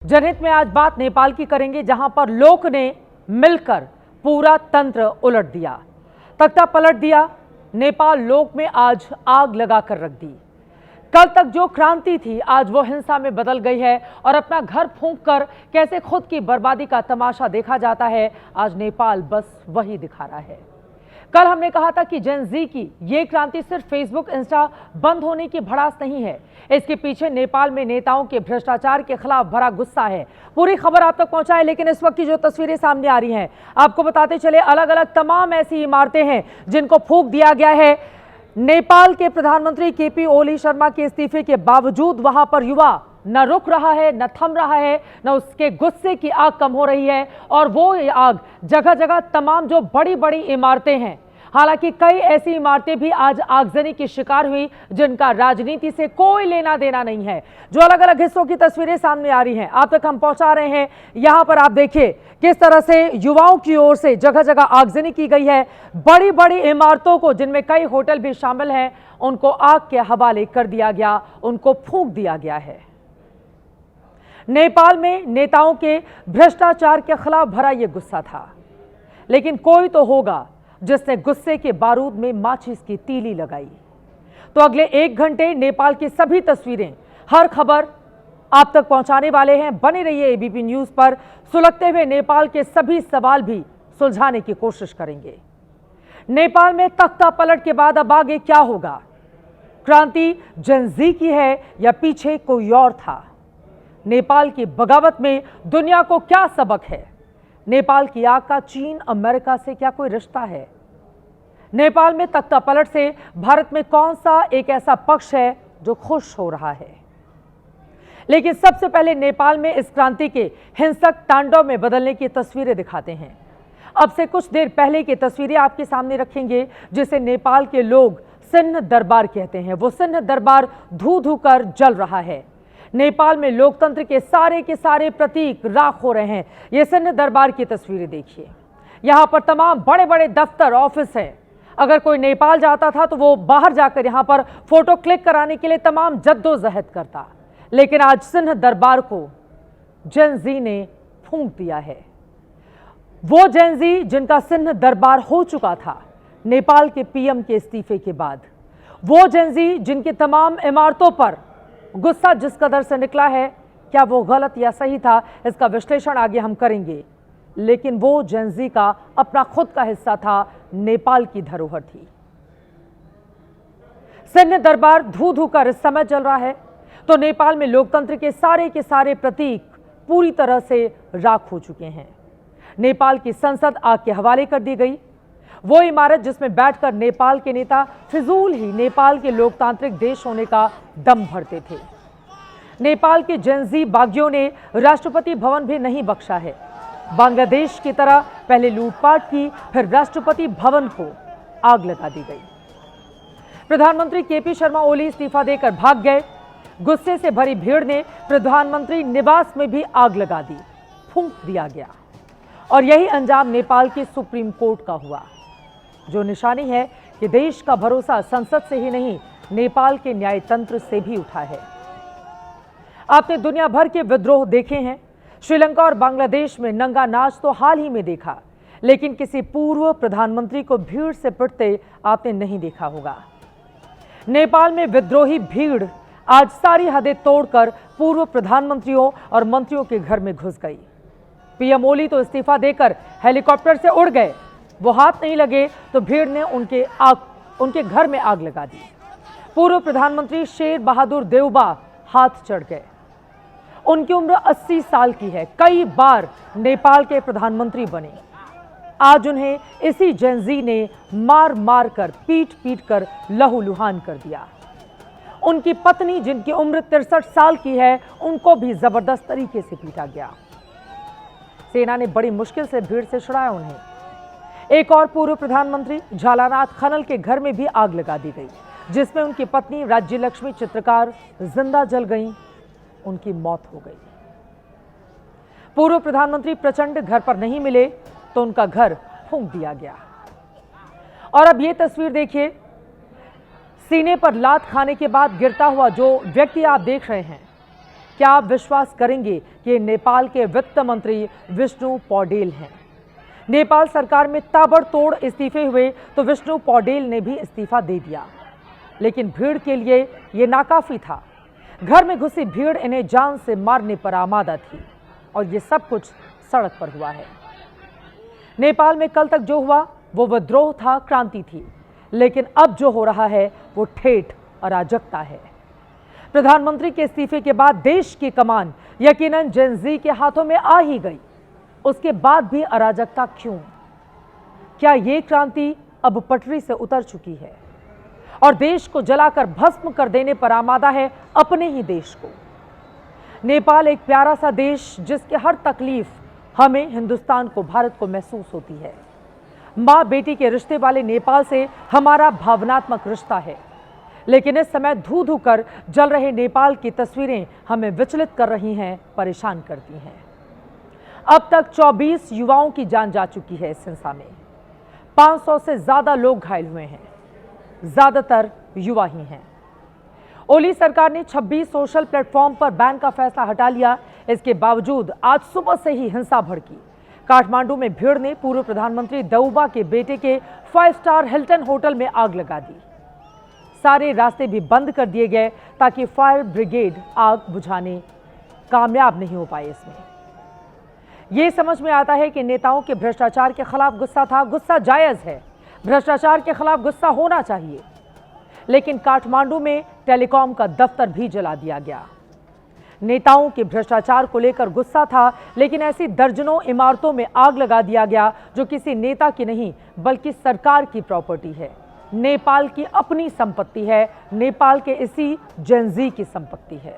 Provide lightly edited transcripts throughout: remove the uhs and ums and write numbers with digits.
जनहित में आज बात नेपाल की करेंगे, जहां पर लोक ने मिलकर पूरा तंत्र उलट दिया, तख्ता पलट दिया। नेपाल लोक में आज आग लगाकर रख दी। कल तक जो क्रांति थी आज वो हिंसा में बदल गई है और अपना घर फूंक कर कैसे खुद की बर्बादी का तमाशा देखा जाता है, आज नेपाल बस वही दिखा रहा है। कल हमने कहा था कि जेन जी की ये क्रांति सिर्फ फेसबुक इंस्टा बंद होने की भड़ास नहीं है, इसके पीछे नेपाल में नेताओं के भ्रष्टाचार के खिलाफ भरा गुस्सा है। पूरी खबर आप तक पहुंचाए, लेकिन इस वक्त की जो तस्वीरें सामने आ रही हैं आपको बताते चले, अलग अलग तमाम ऐसी इमारतें हैं जिनको फूंक दिया गया है। नेपाल के प्रधानमंत्री केपी ओली शर्मा के इस्तीफे के बावजूद वहां पर युवा न रुक रहा है, न थम रहा है, न उसके गुस्से की आग कम हो रही है और वो आग जगह जगह तमाम जो बड़ी बड़ी इमारतें हैं, हालांकि कई ऐसी इमारतें भी आज आगजनी की शिकार हुई जिनका राजनीति से कोई लेना देना नहीं है। जो अलग अलग हिस्सों की तस्वीरें सामने आ रही हैं आप तक हम पहुंचा रहे हैं। यहां पर आप देखिए किस तरह से युवाओं की ओर से जगह जगह आगजनी की गई है। बड़ी बड़ी इमारतों को, जिनमें कई होटल भी शामिल हैं, उनको आग के हवाले कर दिया गया, उनको फूंक दिया गया है। नेपाल में नेताओं के भ्रष्टाचार के खिलाफ भरा यह गुस्सा था, लेकिन कोई तो होगा जिसने गुस्से के बारूद में माचिस की तीली लगाई। तो अगले 1 घंटे नेपाल की सभी तस्वीरें, हर खबर आप तक पहुंचाने वाले हैं। बने रहिए एबीपी न्यूज पर। सुलगते हुए नेपाल के सभी सवाल भी सुलझाने की कोशिश करेंगे। नेपाल में तख्ता पलट के बाद अब आगे क्या होगा? क्रांति जेन जी की है या पीछे कोई और था? नेपाल की बगावत में दुनिया को क्या सबक है? नेपाल की आग का चीन अमेरिका से क्या कोई रिश्ता है? नेपाल में तख्ता पलट से भारत में कौन सा एक ऐसा पक्ष है जो खुश हो रहा है? लेकिन सबसे पहले नेपाल में इस क्रांति के हिंसक तांडव में बदलने की तस्वीरें दिखाते हैं। अब से कुछ देर पहले की तस्वीरें आपके सामने रखेंगे, जिसे नेपाल के लोग सिंह दरबार कहते हैं। वो सिंह दरबार धू धू कर जल रहा है। नेपाल में लोकतंत्र के सारे प्रतीक राख हो रहे हैं। ये सिंह दरबार की तस्वीरें देखिए। यहाँ पर तमाम बड़े बड़े दफ्तर, ऑफिस हैं। अगर कोई नेपाल जाता था तो वो बाहर जाकर यहाँ पर फोटो क्लिक कराने के लिए तमाम जद्दोजहद करता, लेकिन आज सिंह दरबार को जेन जी ने फूंक दिया है। वो जेन जी जिनका सिंह दरबार हो चुका था नेपाल के पीएम के इस्तीफे के बाद, वो जेन जी जिनकी तमाम इमारतों पर गुस्सा जिस कदर से निकला है, क्या वो गलत या सही था, इसका विश्लेषण आगे हम करेंगे। लेकिन वो जेन जी का अपना खुद का हिस्सा था, नेपाल की धरोहर थी। सिंह दरबार धू धू कर इस समय जल रहा है तो नेपाल में लोकतंत्र के सारे प्रतीक पूरी तरह से राख हो चुके हैं। नेपाल की संसद आग के हवाले कर दी गई। वो इमारत जिसमें बैठकर नेपाल के नेता फिजूल ही नेपाल के लोकतांत्रिक देश होने का दम भरते थे। नेपाल के जेन जी बागियों ने राष्ट्रपति भवन भी नहीं बख्शा है। बांग्लादेश की तरह पहले लूटपाट की, फिर राष्ट्रपति भवन को आग लगा दी गई। प्रधानमंत्री केपी शर्मा ओली इस्तीफा देकर भाग गए। गुस्से से भरी भीड़ ने प्रधानमंत्री निवास में भी आग लगा दी, फूंक दिया गया। और यही अंजाम नेपाल की सुप्रीम कोर्ट का हुआ, जो निशानी है कि देश का भरोसा संसद से ही नहीं, नेपाल के न्यायतंत्र से भी उठा है। आपने दुनिया भर के विद्रोह देखे हैं। श्रीलंका और बांग्लादेश में नंगा नाच तो हाल ही में देखा, लेकिन किसी पूर्व प्रधानमंत्री को भीड़ से पिटते आपने नहीं देखा होगा। नेपाल में विद्रोही भीड़ आज सारी हदें तोड़कर पूर्व प्रधानमंत्रियों और मंत्रियों के घर में घुस गई। पीएम ओली तो इस्तीफा देकर हेलीकॉप्टर से उड़ गए। वो हाथ नहीं लगे तो भीड़ ने उनके घर में आग लगा दी। पूर्व प्रधानमंत्री शेर बहादुर देउबा हाथ चढ़ गए। उनकी उम्र 80 साल की है, कई बार नेपाल के प्रधानमंत्री बने। आज उन्हें इसी जेन जी ने मार मार कर, पीट पीट कर लहूलुहान कर दिया। उनकी पत्नी जिनकी उम्र 63 साल की है, उनको भी जबरदस्त तरीके से पीटा गया। सेना ने बड़ी मुश्किल से भीड़ से छुड़ाया उन्हें। एक और पूर्व प्रधानमंत्री झालानाथ खनल के घर में भी आग लगा दी गई, जिसमें उनकी पत्नी राज्य लक्ष्मी चित्रकार जिंदा जल गईं। उनकी मौत हो गई। पूर्व प्रधानमंत्री प्रचंड घर पर नहीं मिले तो उनका घर फूंक दिया गया। और अब ये तस्वीर देखिए, सीने पर लात खाने के बाद गिरता हुआ जो व्यक्ति आप देख रहे हैं, क्या आप विश्वास करेंगे कि नेपाल के वित्त मंत्री विष्णु पौडेल हैं? नेपाल सरकार में ताबड़तोड़ इस्तीफे हुए तो विष्णु पौडेल ने भी इस्तीफा दे दिया, लेकिन भीड़ के लिए यह नाकाफी था। घर में घुसी भीड़ इन्हें जान से मारने पर आमादा थी और ये सब कुछ सड़क पर हुआ है। नेपाल में कल तक जो हुआ वो विद्रोह था, क्रांति थी, लेकिन अब जो हो रहा है वो ठेठ अराजकता है। प्रधानमंत्री के इस्तीफे के बाद देश की कमान यकीनन जेन ज़ी के हाथों में आ ही गई। उसके बाद भी अराजकता क्यों? क्या ये क्रांति अब पटरी से उतर चुकी है और देश को जलाकर भस्म कर देने पर आमादा है अपने ही देश को? नेपाल एक प्यारा सा देश जिसके हर तकलीफ हमें हिंदुस्तान को, भारत को महसूस होती है। माँ बेटी के रिश्ते वाले नेपाल से हमारा भावनात्मक रिश्ता है, लेकिन इस समय धू धू कर जल रहे नेपाल की तस्वीरें हमें विचलित कर रही हैं, परेशान करती हैं। अब तक 24 युवाओं की जान जा चुकी है इस हिंसा में। 500 से ज्यादा लोग घायल हुए हैं, ज्यादातर युवा ही हैं। ओली सरकार ने 26 सोशल प्लेटफॉर्म पर बैन का फैसला हटा लिया। इसके बावजूद आज सुबह से ही हिंसा भड़की। काठमांडू में भीड़ ने पूर्व प्रधानमंत्री देउबा के बेटे के 5 स्टार हिल्टन होटल में आग लगा दी। सारे रास्ते भी बंद कर दिए गए ताकि फायर ब्रिगेड आग बुझाने कामयाब नहीं हो पाए। इसमें यह समझ में आता है कि नेताओं के भ्रष्टाचार के खिलाफ गुस्सा था। गुस्सा जायज है, भ्रष्टाचार के खिलाफ गुस्सा होना चाहिए, लेकिन काठमांडू में टेलीकॉम का दफ्तर भी जला दिया गया। नेताओं के भ्रष्टाचार को लेकर गुस्सा था, लेकिन ऐसी दर्जनों इमारतों में आग लगा दिया गया जो किसी नेता की नहीं बल्कि सरकार की प्रॉपर्टी है, नेपाल की अपनी संपत्ति है, नेपाल के इसी जेन ज़ी की संपत्ति है।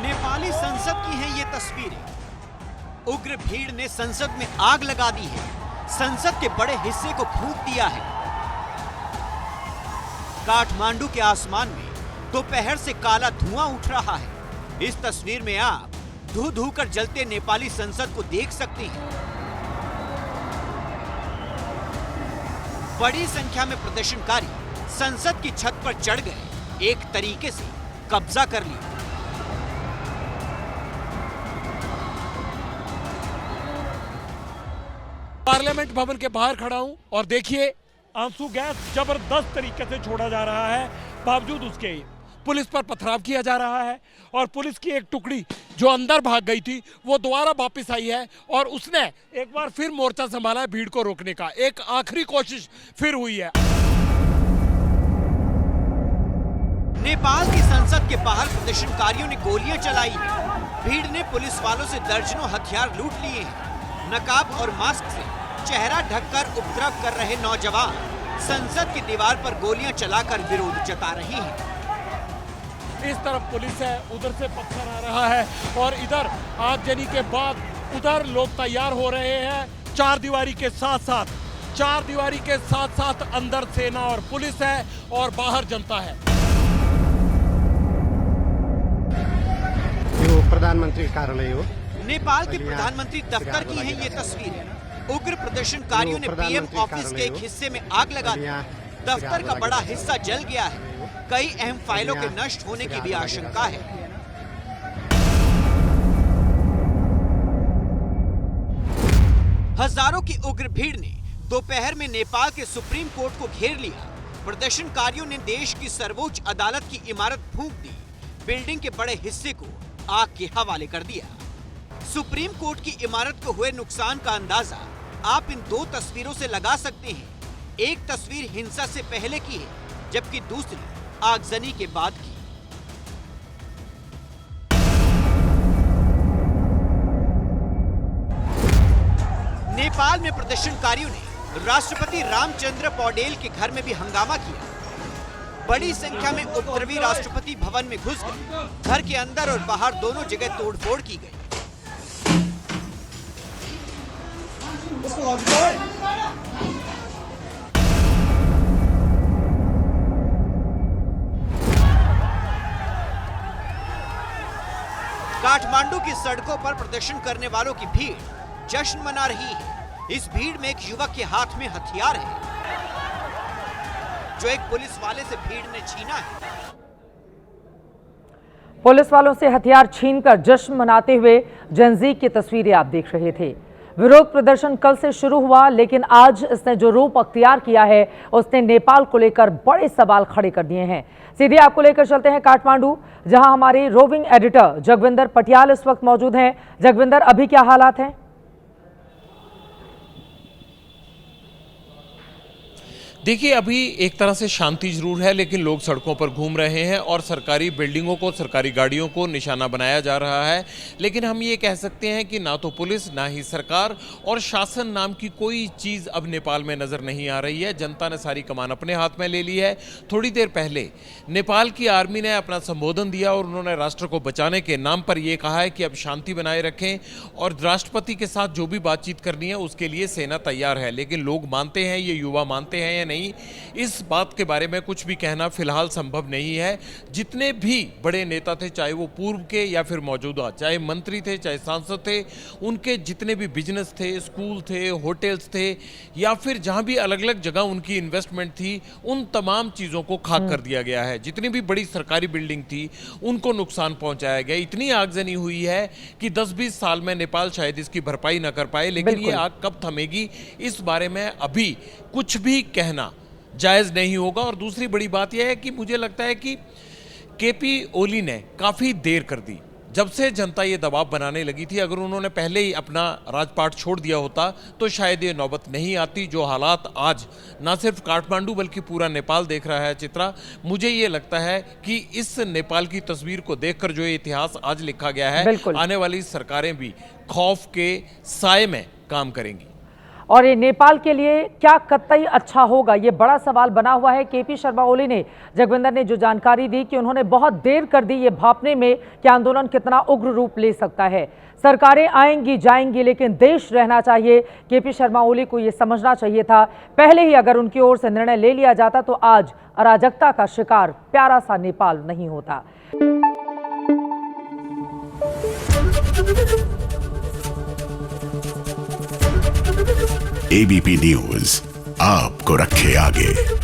नेपाली संसद की है ये तस्वीरें। उग्र भीड़ ने संसद में आग लगा दी है, संसद के बड़े हिस्से को फूंक दिया है। काठमांडू के आसमान में दोपहर से काला धुआं उठ रहा है। इस तस्वीर में आप धू धू कर जलते नेपाली संसद को देख सकते हैं। बड़ी संख्या में प्रदर्शनकारी संसद की छत पर चढ़ गए, एक तरीके से कब्जा कर लिया। पार्लियामेंट भवन के बाहर खड़ा हूं और देखिए आंसू गैस जबरदस्त तरीके से छोड़ा जा रहा है। बावजूद उसके पुलिस पर पथराव किया जा रहा है और पुलिस की एक टुकड़ी जो अंदर भाग गई थी वो दोबारा वापस आई है और उसने एक बार फिर मोर्चा संभाला है भीड़ को रोकने का। एक आखिरी कोशिश फिर हुई है। नेपाल की संसद के बाहर प्रदर्शनकारियों ने गोलियां चलाई। भीड़ ने पुलिस वालों से दर्जनों हथियार लूट लिए हैं। नकाब और मास्क से चेहरा ढककर उपद्रव कर रहे नौजवान संसद की दीवार पर गोलियां चलाकर विरोध जता रहे हैं। इस तरफ पुलिस है, उधर से पत्थर आ रहा है और इधर आगजनी के बाद उधर लोग तैयार हो रहे हैं। चार दीवारी के साथ साथ अंदर सेना और पुलिस है और बाहर जनता है। यो प्रधानमंत्री कार्यालय हो। नेपाल के प्रधानमंत्री दफ्तर की है ये तस्वीर। उग्र प्रदर्शनकारियों ने पीएम ऑफिस के एक हिस्से में आग लगा दी। दफ्तर का बड़ा हिस्सा जल गया है। कई अहम फाइलों के नष्ट होने की भी आशंका है। हजारों की उग्र भीड़ ने दोपहर में नेपाल के सुप्रीम कोर्ट को घेर लिया। प्रदर्शनकारियों ने देश की सर्वोच्च अदालत की इमारत फूंक दी। बिल्डिंग के बड़े हिस्से को आग के हवाले कर दिया। सुप्रीम कोर्ट की इमारत को हुए नुकसान का अंदाजा आप इन दो तस्वीरों से लगा सकते हैं। एक तस्वीर हिंसा से पहले की है, जबकि दूसरी आगजनी के बाद की। नेपाल में प्रदर्शनकारियों ने राष्ट्रपति रामचंद्र पौडेल के घर में भी हंगामा किया। बड़ी संख्या में उपद्रवी राष्ट्रपति भवन में घुस गए। घर के अंदर और बाहर दोनों जगह तोड़फोड़ की गई। काठमांडू काठमांडू की सड़कों पर प्रदर्शन करने वालों की भीड़ जश्न मना रही है। इस भीड़ में एक युवक के हाथ में हथियार है जो एक पुलिस वाले से भीड़ ने छीना है। पुलिस वालों से हथियार छीनकर जश्न मनाते हुए जनजी की तस्वीरें आप देख रहे थे। विरोध प्रदर्शन कल से शुरू हुआ, लेकिन आज इसने जो रूप अख्तियार किया है उसने नेपाल को लेकर बड़े सवाल खड़े कर दिए हैं। सीधे आपको लेकर चलते हैं काठमांडू, जहां हमारे रोविंग एडिटर जगविंदर पटियाल इस वक्त मौजूद हैं। जगविंदर, अभी क्या हालात हैं? देखिए, अभी एक तरह से शांति जरूर है, लेकिन लोग सड़कों पर घूम रहे हैं और सरकारी बिल्डिंगों को, सरकारी गाड़ियों को निशाना बनाया जा रहा है। लेकिन हम ये कह सकते हैं कि ना तो पुलिस, ना ही सरकार और शासन नाम की कोई चीज़ अब नेपाल में नज़र नहीं आ रही है। जनता ने सारी कमान अपने हाथ में ले ली है। थोड़ी देर पहले नेपाल की आर्मी ने अपना संबोधन दिया और उन्होंने राष्ट्र को बचाने के नाम पर यह कहा है कि अब शांति बनाए रखें और राष्ट्रपति के साथ जो भी बातचीत करनी है उसके लिए सेना तैयार है। लेकिन लोग मानते हैं, ये युवा मानते हैं या नहीं, इस बात के बारे में कुछ भी कहना फिलहाल संभव नहीं है। जितने भी बड़े नेता थे, चाहे वो पूर्व के या फिर मौजूदा, चाहे मंत्री थे, चाहे सांसद थे, उनके जितने भी बिजनेस थे, स्कूल थे, होटल्स थे या फिर जहां भी अलग अलग जगह उनकी इन्वेस्टमेंट थी, उन तमाम चीज़ों को खाक कर दिया गया है। जितनी भी बड़ी सरकारी बिल्डिंग थी उनको नुकसान पहुंचाया गया। इतनी आगजनी हुई है कि 10-20 साल में नेपाल शायद इसकी भरपाई न कर पाए। लेकिन ये आग कब थमेगी, इस बारे में अभी कुछ भी कहना जायज़ नहीं होगा। और दूसरी बड़ी बात यह है कि मुझे लगता है कि केपी ओली ने काफ़ी देर कर दी। जब से जनता ये दबाव बनाने लगी थी, अगर उन्होंने पहले ही अपना राजपाट छोड़ दिया होता तो शायद ये नौबत नहीं आती। जो हालात आज ना सिर्फ काठमांडू बल्कि पूरा नेपाल देख रहा है चित्रा, मुझे ये लगता है कि इस नेपाल की तस्वीर को देखकर जो ये इतिहास आज लिखा गया है, आने वाली सरकारें भी खौफ के साए में काम करेंगी। और ये नेपाल के लिए क्या कतई अच्छा होगा, ये बड़ा सवाल बना हुआ है। केपी शर्मा ओली ने, जगविंदर ने जो जानकारी दी कि उन्होंने बहुत देर कर दी ये भांपने में कि आंदोलन कितना उग्र रूप ले सकता है। सरकारें आएंगी जाएंगी, लेकिन देश रहना चाहिए। केपी शर्मा ओली को ये समझना चाहिए था पहले ही, अगर उनकी ओर से निर्णय ले लिया जाता तो आज अराजकता का शिकार प्यारा सा नेपाल नहीं होता। एबीपी न्यूज आपको रखे आगे।